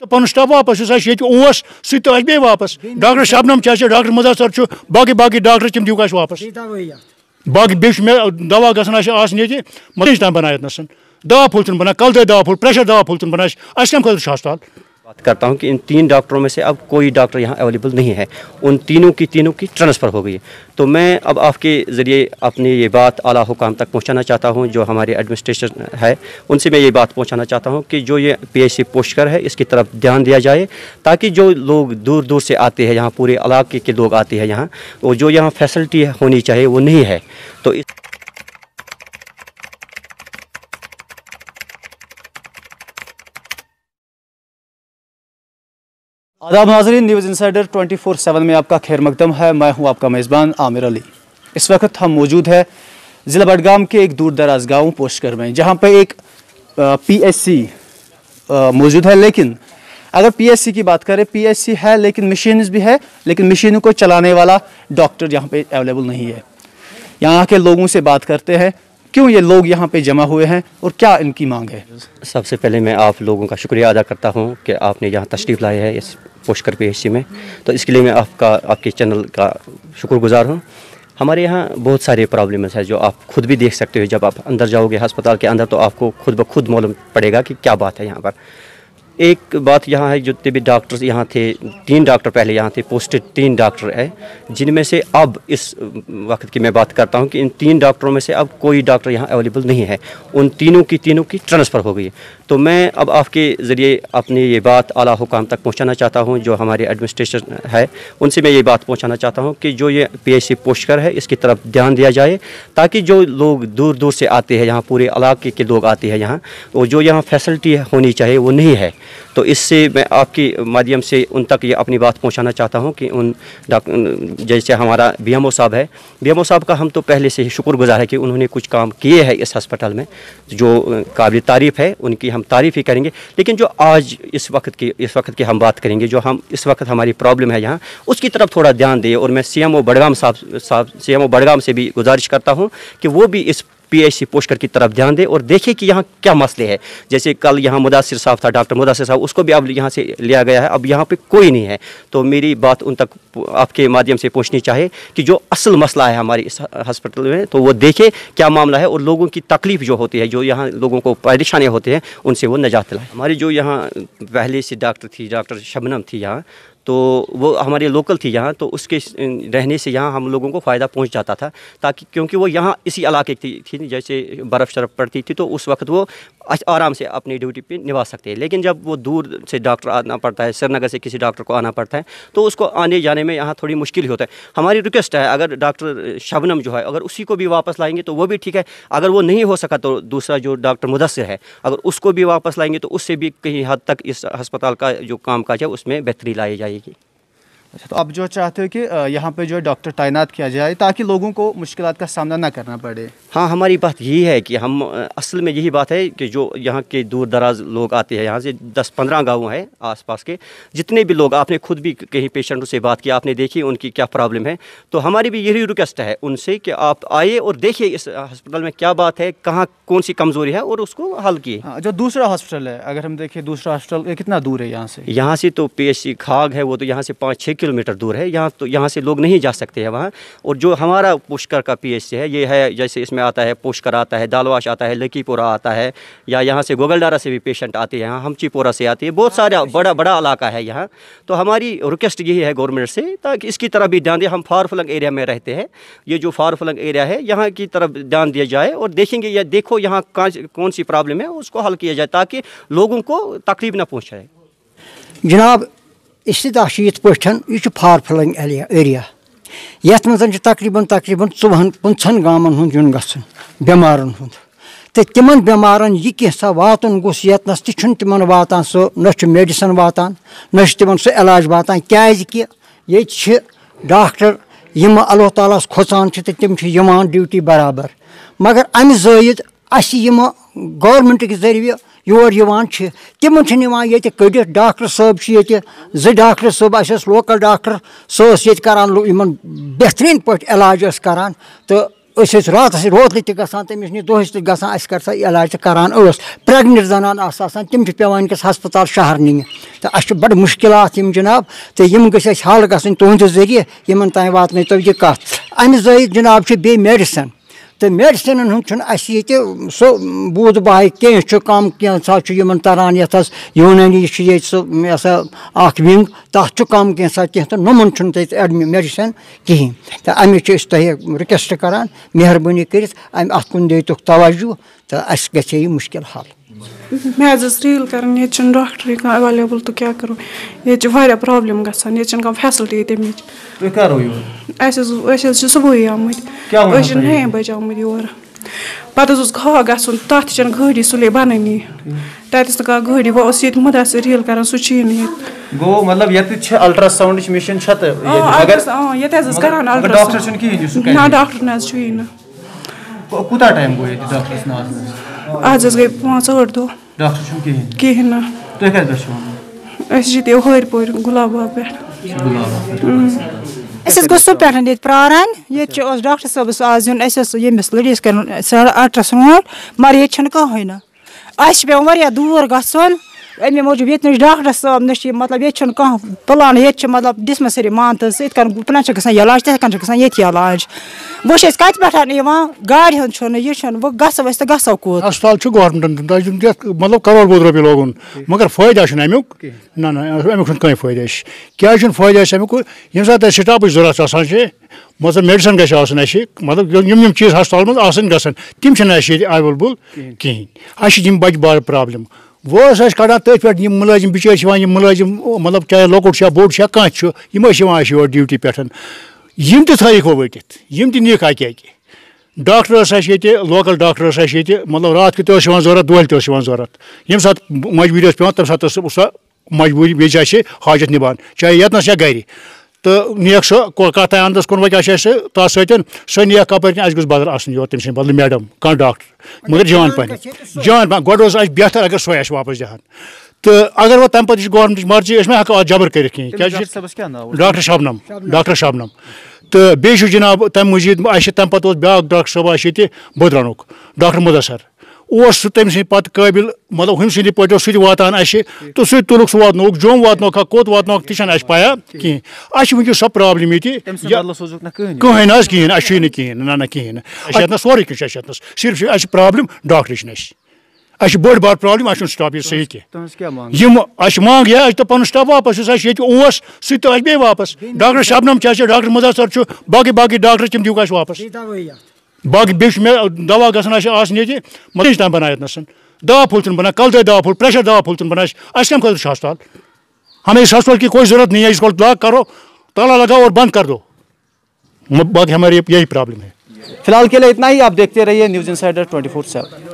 تو پن سٹاف واپس سہ واپس ڈاکٹر شبنم ڈاکٹر مدثر باقی ڈاکٹر تم دیو واپس باقی بیس دوا گھن آج تام بنائت نسن دوا پھول تن بنا کل دوا پھول پریشر دوا پھول تن بنا کم خطر ہسپتال بات کرتا ہوں کہ ان 3 ڈاکٹروں میں سے اب کوئی ڈاکٹر یہاں اویلیبل نہیں ہے، ان تینوں کی ٹرانسفر ہو گئی ہے۔ تو میں اب آپ کے ذریعے اپنی یہ بات اعلیٰ حکام تک پہنچانا چاہتا ہوں، جو ہمارے ایڈمنسٹریشن ہے ان سے میں یہ بات پہنچانا چاہتا ہوں کہ جو یہ PHC پوشکر ہے اس کی طرف دھیان دیا جائے، تاکہ جو لوگ دور دور سے آتے ہیں یہاں، پورے علاقے کے لوگ آتے ہیں یہاں، وہ جو یہاں فیسلٹی ہونی چاہیے وہ نہیں ہے۔ تو آداب ناظرین، نیوز انسائیڈر 24/7 میں آپ کا خیر مقدم ہے۔ میں ہوں آپ کا میزبان عامر علی۔ اس وقت ہم موجود ہے ضلع بڈگام کے ایک دور دراز گاؤں پوشکر میں، جہاں پہ ایک PHC موجود ہے، لیکن اگر PHC کی بات کریں، PHC ہے لیکن مشینز بھی ہے، لیکن مشینوں کو چلانے والا ڈاکٹر یہاں پہ اویلیبل نہیں ہے۔ یہاں کے لوگوں سے بات کرتے ہیں کیوں یہ لوگ یہاں پہ جمع ہوئے ہیں اور کیا ان کی مانگ ہے۔ سب سے پہلے میں آپ لوگوں کا شکریہ ادا کرتا ہوں کہ آپ نے یہاں تشریف لائے ہے اس پوشکر PHC میں، تو اس کے لیے میں آپ کے چینل کا شکر گزار ہوں۔ ہمارے یہاں بہت سارے پرابلمز ہیں جو آپ خود بھی دیکھ سکتے ہو، جب آپ اندر جاؤ گے ہسپتال کے اندر تو آپ کو خود بخود معلوم پڑے گا کہ کیا بات ہے یہاں پر۔ ایک بات یہاں ہے، جو طبی ڈاکٹر یہاں تھے، 3 ڈاکٹر پہلے یہاں تھے، پوسٹڈ 3 ڈاکٹر ہیں، جن میں سے اب اس وقت کی میں بات کرتا ہوں کہ ان 3 ڈاکٹروں میں سے اب کوئی ڈاکٹر یہاں اویلیبل نہیں ہے، ان تینوں کی ٹرانسفر ہو گئی ہے۔ تو میں اب آپ کے ذریعے اپنی یہ بات اعلیٰ حکام تک پہنچانا چاہتا ہوں، جو ہمارے ایڈمنسٹریشن ہے ان سے میں یہ بات پہنچانا چاہتا ہوں کہ جو یہ PHC پوشکر ہے اس کی طرف دھیان دیا جائے، تاکہ جو لوگ دور دور سے آتے ہیں یہاں، پورے علاقے کے لوگ آتے ہیں یہاں، وہ جو یہاں فیسلٹی ہونی چاہیے وہ نہیں ہے۔ تو اس سے میں آپ کے مادھیم سے ان تک یہ اپنی بات پہنچانا چاہتا ہوں کہ ان جیسے ہمارا BMO صاحب ہے، BMO صاحب کا ہم تو پہلے سے ہی شکر گزار ہے کہ انہوں نے کچھ کام کیے ہیں اس ہسپتال میں، جو قابل تعریف ہے، ان کی ہم تعریف ہی کریں گے۔ لیکن جو آج اس وقت کی ہم بات کریں گے، جو ہم اس وقت ہماری پرابلم ہے یہاں، اس کی طرف تھوڑا دھیان دیں، اور میں CMO بڈگام سے بھی گزارش کرتا ہوں کہ وہ بھی اس PHC پوشکر کی طرف دھیان دے اور دیکھے کہ یہاں کیا مسئلے ہیں۔ جیسے کل یہاں مدثر صاحب تھا، ڈاکٹر مدثر صاحب، اس کو بھی اب یہاں سے لیا گیا ہے، اب یہاں پہ کوئی نہیں ہے۔ تو میری بات ان تک آپ کے مادھیم سے پہنچنی چاہے کہ جو اصل مسئلہ ہے ہماری اس ہسپتال میں، تو وہ دیکھے کیا معاملہ ہے، اور لوگوں کی تکلیف جو ہوتی ہے، جو یہاں لوگوں کو پریشانیاں ہوتی ہیں، ان سے وہ نجات دلائے۔ ہماری جو یہاں پہلے سے ڈاکٹر تھی، ڈاکٹر شبنم تھی یہاں، تو وہ ہمارے لوکل تھی یہاں، تو اس کے رہنے سے یہاں ہم لوگوں کو فائدہ پہنچ جاتا تھا، تاکہ کیونکہ وہ یہاں اسی علاقے کی تھی، جیسے برف شرف پڑتی تھی تو اس وقت وہ آرام سے اپنی ڈیوٹی پہ نبھا سکتے ہیں۔ لیکن جب وہ دور سے ڈاکٹر آنا پڑتا ہے، سری نگر سے کسی ڈاکٹر کو آنا پڑتا ہے، تو اس کو آنے جانے میں یہاں تھوڑی مشکل ہوتا ہے۔ ہماری ریکویسٹ ہے، اگر ڈاکٹر شبنم جو ہے، اگر اسی کو بھی واپس لائیں گے تو وہ بھی ٹھیک ہے، اگر وہ نہیں ہو سکا تو دوسرا جو ڈاکٹر مدثر ہے، اگر اس کو بھی واپس لائیں گے تو اس سے بھی کہیں حد تک اس ہسپتال کا جو کام کاج ہے اس میں بہتری لائی جائے گی۔ اچھا، تو آپ جو چاہتے ہو کہ یہاں پہ جو ڈاکٹر تعینات کیا جائے تاکہ لوگوں کو مشکلات کا سامنا نہ کرنا پڑے۔ ہاں، ہماری بات یہی ہے کہ ہم اصل میں یہی بات ہے کہ جو یہاں کے دور دراز لوگ آتے ہیں، یہاں سے 10-15 گاؤں ہیں آس پاس کے، جتنے بھی لوگ، آپ نے خود بھی کہیں پیشنٹوں سے بات کی، آپ نے دیکھی ان کی کیا پرابلم ہے، تو ہماری بھی یہی ریکویسٹ ہے ان سے کہ آپ آئیے اور دیکھیے اس ہسپتال میں کیا بات ہے، کہاں کون سی کمزوری ہے، اور اس کو حل کیے۔ جو دوسرا ہاسپٹل ہے، اگر ہم دیکھیں دوسرا ہاسپٹل کتنا دور ہے یہاں سے تو PHC کھاگ ہے، وہ تو یہاں سے 5-6 کلومیٹر دور ہے، یہاں سے لوگ نہیں جا سکتے ہیں وہاں۔ اور جو ہمارا پوشکر کا PHC ہے، یہ ہے جیسے اس میں آتا ہے پوشکر آتا ہے، دالواش آتا ہے، لکی پورہ آتا ہے، یا یہاں سے گوگلڈارا سے بھی پیشنٹ آتے ہیں، ہمچی پورہ سے آتے ہیں، بہت سارا بڑا علاقہ ہے یہاں۔ تو ہماری ریکویسٹ یہی ہے گورنمنٹ سے، تاکہ اس کی طرف بھی دھیان دیں۔ ہم فار فلنگ ایریا میں رہتے ہیں، یہ جو فار فلنگ ایریا ہے یہاں کی طرف دھیان دیا جائے، اور دیکھیں گے یا دیکھو یہاں کون سی پرابلم ہے، اس کو حل کیا جائے تاکہ لوگوں کو تکلیف نہ پہنچائے۔ جناب استطاع یت پٲٹھۍ یہ فار فلنگ ایریا، یتھ منٛز تقریباً 24-25 گامن ہُنٛد یُن گژھُن بٮ۪مارن ہُنٛد، تہٕ تِمن بٮ۪مارن یہِ کینٛژھا واتُن گوٚژھ ییٚتنس تہِ چھُنہٕ تِمن واتان سُہ، نہ چھُ میڈِسن واتان، نہ چھُ تِمن سُہ علاج واتان، کیٛازِ کہِ ییٚتہِ چھِ ڈاکٹر یِم اللہ تعالیٰ ہس کھۄژان چھِ تہٕ تِم چھِ یِوان ڈیوٹی برابر، مگر امہِ زٲیِد اَسہِ یِم گورمنٹٕکۍ ذٔریعہٕ یور یِوان چھِ تِمن چھِنہٕ یِوان ییٚتہِ کٔڑِتھ۔ ڈاکٹر صٲب چھِ ییٚتہِ 2 ڈاکٹر صٲب، اَسہِ ٲس لوکل ڈاکٹر، سۄ ٲس ییٚتہِ کران یِمن بہتریٖن پٲٹھۍ علاج ٲس کران، تہٕ رات روتلہِ تہِ گژھان تٔمِس نِش دۄہَس تہِ گژھان اَسہِ کر سا علاج تہٕ کران ٲس پرٛیگنِٹ زنان آسان تِم چھِ پیٚوان وٕنکیٚس ہسپتال شہر نِنہِ تہٕ اَسہِ چھُ بَڑٕ مُشکِلات یِم جِناب تہٕ یِم گٔژھۍ اَسہِ حل گژھٕنۍ تُہنٛدِ ذٔریعہٕ یِمن تانۍ واتنٲیتو یہِ کَتھ اَمہِ زٲیِد جِناب چھُ بیٚیہِ میڈِسن تہٕ میڈِسنن ہُنٛد چھُنہٕ اَسہِ ییٚتہِ سُہ بوٗد باے کینٛہہ چھُ کَم کینٛژھا چھُ یِمن تران یَتھ حظ یوٗنٲنی چھُ ییٚتہِ سُہ یہِ ہسا اکھ وِنٛگ تَتھ چھُ کَم کینٛژھا کینٛہہ تہٕ نوٚمَن چھُنہٕ تَتہِ میڈِسن کِہیٖنۍ تہٕ اَمِچ چھِ أسۍ تۄہہِ رِکویسٹ کران مہربٲنی کٔرِتھ اَتھ کُن دِیتُکھ توجہ تہٕ اَسہِ گژھِ یہِ مُشکِل حل مےٚ حظ ٲس ریٖل کَرٕنۍ ییٚتہِ چھُنہٕ ڈاکٹرٕے کانٛہہ ایویلیبٕل تہٕ کیٛاہ کَرو ییٚتہِ چھِ واریاہ پرٛابلِم گژھان ییٚتہِ چھَنہٕ کانٛہہ فیسلٹی تَمِچ أسۍ حظ چھِ صُبحٲے آمٕتۍ أسۍ چھِ 9 بَجہِ آمٕتۍ یور پَتہٕ حظ اوس گاہ گژھُن تَتھ تہِ چھَنہٕ گٲڑی سُلے بَنٲنی تَتہِ ٲس نہٕ کانٛہہ گٲڑی وۄنۍ اوس ییٚتہِ مُدثر ریٖل کَران سُہ چھُیی نہٕ ییٚتہِ گوٚو مطلب ییٚتہِ چھِ الٹرٛاساوُنٛڈٕچ مِشیٖن چھےٚ تہٕ ییٚتہِ حظ ٲس کَران ڈاکٹر چھُنہٕ کِہیٖنۍ نہ ڈاکٹر نہ حظ چھُیی نہٕ کوٗتاہ ٹایم گوٚو ییٚتہِ ڈاکٹرس نہٕ آسنَس آز حظ گٔے 5-8 دۄہ ڈاکٹر چھُنہٕ کِہیٖنۍ کِہیٖنۍ نہٕ تُہۍ کَتہِ پٮ۪ٹھ چھِو أسۍ چھِ ییٚتہِ ہورِ پورِ گُلاب باغ پٮ۪ٹھ أسۍ حظ گوٚو سُہ پٮ۪ٹھ ییٚتہِ پرٛاران ییٚتہِ چھِ اوس ڈاکٹر صٲبَس آز یُن اَسہِ اوس ییٚمِس لٔڈیٖز کَرُن الٹرٛاساوُنٛڈ مگر ییٚتہِ چھَنہٕ کٕہٕنۍ اَسہِ چھِ پٮ۪وان واریاہ دوٗر گژھُن اَمے موٗجوٗب ییٚتہِ نہ چھِ ڈاکٹر صٲب نہ چھِ مطلب ییٚتہِ چھُنہٕ کانٛہہ پٕلان ییٚتہِ چھِ مطلب ڈِسپَنسٔری مان تہٕ یِتھ کٔنۍ پٕلان چھِ گژھان علاج تِتھَے کٔنۍ چھِ گژھان ییٚتہِ علاج وۄنۍ چھِ أسۍ کَتہِ پٮ۪ٹھ یِوان گاڑِ ہُنٛد چھُنہٕ یہِ چھُنہٕ وۄنۍ گژھو أسۍ تہٕ گژھو کوٚت ہسپتال چھُ گورمنٹن تۄہہِ دیُن یَتھ مطلب کَرور بوٚد رۄپیہِ لوگُن مگر فٲیدٕ چھُنہٕ اَمیُک نہ اَمیُک چھُنہٕ کٕہٕنۍ فٲیدٕ اَسہِ کیٛازِ چھُنہٕ فٲیدٕ اَسہِ اَمیُک ییٚمہِ ساتہٕ اَسہِ سِٹاپٕچ ضوٚرَتھ آسان چھِ مطلب میڈِسن گژھِ آسُن اَسہِ مطلب یِم چیٖز ہسپتالَس منٛز آسٕنۍ گژھن تِم چھِنہٕ اَسہِ ییٚتہِ ایویلیبٕل کِہیٖنۍ اَسہِ چھِ یِم بَجہِ بارٕ پرٛابلِم وۄنۍ ٲس اَسہِ کَڑان تٔتھۍ پٮ۪ٹھ یِم مُلٲزِم بِچٲرۍ چھِ یِوان یِم مُلٲزِم مطلب چاہے لۄکُٹ چھا بوٚڑ چھا کانٛہہ چھُ یِم ٲسۍ یِوان اَسہِ یور ڈیوٗٹی پٮ۪ٹھ یِم تہِ تھٲیِکھ وۄنۍ ؤٹِتھ یِم تہِ نِیِکھ اَکہِ ڈاکٹر ٲس اَسہِ ییٚتہِ لوکَل ڈاکٹر ٲس اَسہِ ییٚتہِ مطلب راتھ کیُتھ اوس یِوان ضوٚرَتھ دۄہلہِ تہِ اوس یِوان ضوٚرَتھ ییٚمہِ ساتہٕ مجبوٗری ٲس پٮ۪وان تَمہِ ساتہٕ ٲس سۄ مجبوٗری بیٚیہِ چھِ اَسہِ حاجت نِبان چاہے ییٚتنَس یا گَرِ تہٕ نِیَکھ سۄ کَتھ اَندَس کُن وَتہِ آسہِ اَسہِ تَتھ سۭتۍ سۄ نِیَکھ کَپٲرۍ کِنۍ اَسہِ گوٚژھ بدل آسُن یورٕ تٔمۍ سٕنٛدِ بدلہٕ میڈم کانٛہہ ڈاکٹر مگر جان پَہن گۄڈٕ اوس اَسہِ بہتر اگر سۄے اَسہِ واپَس دِہَن تہٕ اگر وۄنۍ تَمہِ پَتہٕ یہِ چھِ گورمنٹٕچ مرضی أسۍ ما ہٮ۪کو اَتھ جبر کٔرِتھ کِہیٖنۍ کیٛازِ ڈاکٹر شبنم تہٕ بیٚیہِ چھُ جِناب تَمہِ مٔزیٖد اَسہِ تَمہِ پَتہٕ اوس بیٛاکھ ڈاکٹر صٲب اَسہِ ییٚتہِ بٔدرَنُک ڈاکٹر مُدثر اوس سُہ تٔمۍ سٕنٛدِ پَتہٕ قٲبِل مطلب ہُمہِ سٕنٛدِ پٲٹھۍ اوس سُہ تہِ واتان اَسہِ تہٕ سُہ تہِ تُلُکھ سُہ واتنووُکھ جوٚم واتنووُکھ کوٚت واتنووُکھ تہِ چھَنہٕ اَسہِ پَیہ کِہیٖنۍ اَسہِ چھِ وٕنکیٚس سۄ پرٛابلِم ییٚتہِ کٕہٕنۍ نہ حظ کِہیٖنۍ اَسہِ چھُے نہٕ کِہیٖنۍ نہ کِہیٖنۍ نہٕ اَسہِ چھِ ییٚتنَس سورُے کینٛہہ چھُ اَسہِ ییٚتنَس صرف چھِ اَسہِ پرٛابلِم ڈاکٹرٕے چھِنہٕ اَسہِ چھِ بٔڑ بار پرٛابلِم اَسہِ چھُنہٕ سِٹاپ ییٚتہِ صحیح کینٛہہ یِم اَسہِ چھِ منٛگ یا اَسہِ دوٚپ پَنُن سِٹاپ واپَس یُس اَسہِ ییٚتہِ اوس سُہ تہِ تہِ اَسہِ بیٚیہِ واپَس ڈاکٹر شبنم چھِ اَسہِ ڈاکٹر مُدثر چھُ باقٕے ڈاکٹر تِم دِیِو اَسہِ واپَس باقٕے بیٚیہِ چھُ مےٚ دوا گژھان اَسہِ آسٕنۍ ییٚتہِ مطلب تام بَنان ییٚتنَس دوا پھوٚل چھُنہٕ بَنان کَلہٕ دٲدۍ دوا پھوٚل پرٛیشَر دوا پھوٚل چھُنہٕ بَنان اَسہِ کَمہِ خٲطرٕ چھُ ہسپتال ہمیں اس ہسپتال کی کوئی ضرورت نہیں ہے اس کو لاک کرو تالا لگاؤ اور بند کر دو باقی ہماری یہی پرابلم ہے فی الحال کے لیے اتنا ہی آپ دیکھتے رہیے نیوز انسائڈر 24/7